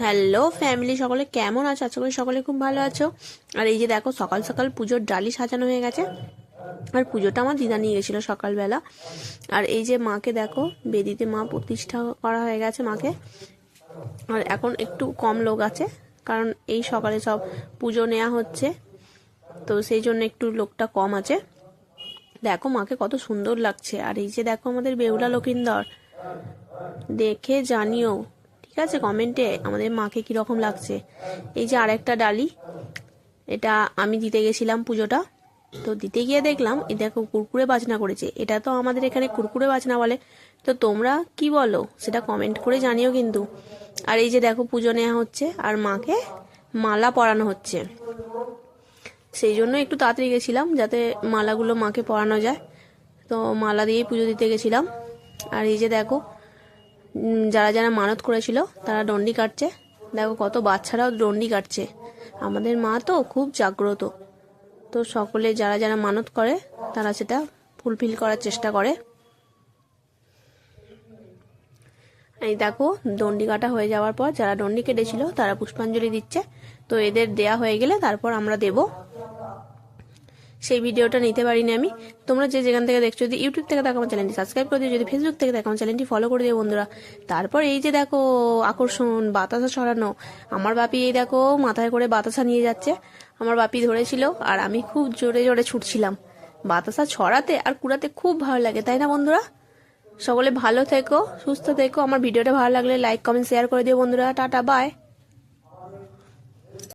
Hello family, সকলে কেমন আছো? আশা করি সকলে খুব ভালো আছো। আর এই যে দেখো, সকাল সকাল পুজোর ডালি সাজানো হয়ে গেছে। আর পুজোটা আমার দিদা নিয়ে গেছিলো সকালবেলা। আর এই যে মাকে দেখো, বেদিতে মা প্রতিষ্ঠা করা হয়ে গেছে মাকে। আর এখন একটু কম লোক আছে, কারণ এই সকালে সব পুজো নেওয়া হচ্ছে, তো সেই জন্য একটু লোকটা কম আছে। দেখো মাকে কত সুন্দর লাগছে। আর এই যে দেখো আমাদের বেহুলা লক্ষিন্দর, দেখে জানিও ঠিক আছে কমেন্টে আমাদের মাকে কিরকম লাগছে। এই যে আরেকটা ডালি, এটা আমি দিতে গেছিলাম পুজোটা, তো দিতে গিয়ে দেখলাম এই দেখো কুরকুরে বাজনা করেছে। এটা তো আমাদের এখানে কুরকুরে বাজনা বলে, তো তোমরা কি বলো সেটা কমেন্ট করে জানিও কিন্তু। আর এই যে দেখো পুজো নেওয়া হচ্ছে আর মাকে মালা পরানো হচ্ছে, সেই জন্য একটু তাড়াতাড়ি গেছিলাম যাতে মালাগুলো মাকে পরানো যায়। তো মালা দিয়েই পুজো দিতে গেছিলাম। আর এই যে দেখো যারা যারা মানত করেছিল তারা ডন্ডি কাটছে। দেখো কত বাচ্চারাও ডন্ডি কাটছে। আমাদের মা তো খুব জাগ্রত, তো সকলে যারা যারা মানত করে তারা সেটা ফুলফিল করার চেষ্টা করে। এই দেখো ডন্ডি কাটা হয়ে যাওয়ার পর যারা ডন্ডি কেটেছিল তারা পুষ্পাঞ্জলি দিচ্ছে। তো এদের দেয়া হয়ে গেলে তারপর আমরা দেব। সেই ভিডিওটা নিতে পারিনি আমি। তোমরা যে যেখান থেকে দেখছো, যদি ইউটিউব থেকে দেখো আমার চ্যানেলটি সাবস্ক্রাইব করে দিও, যদি ফেসবুক থেকে দেখো আমার চ্যানেলটি ফলো করে দিও বন্ধুরা। তারপর এই যে দেখো আকর্ষণ বাতাসা ছড়ানো, আমার বাপি এই দেখো মাথায় করে বাতাসা নিয়ে যাচ্ছে। আমার বাপি ধরেছিল আর আমি খুব জোরে জোরে ছুটছিলাম। বাতাসা ছড়াতে আর কুড়াতে খুব ভালো লাগে, তাই না বন্ধুরা? সকলে ভালো থেকো, সুস্থ থেকো। আমার ভিডিওটা ভালো লাগলে লাইক কমেন্ট শেয়ার করে দিও বন্ধুরা। Tata bye.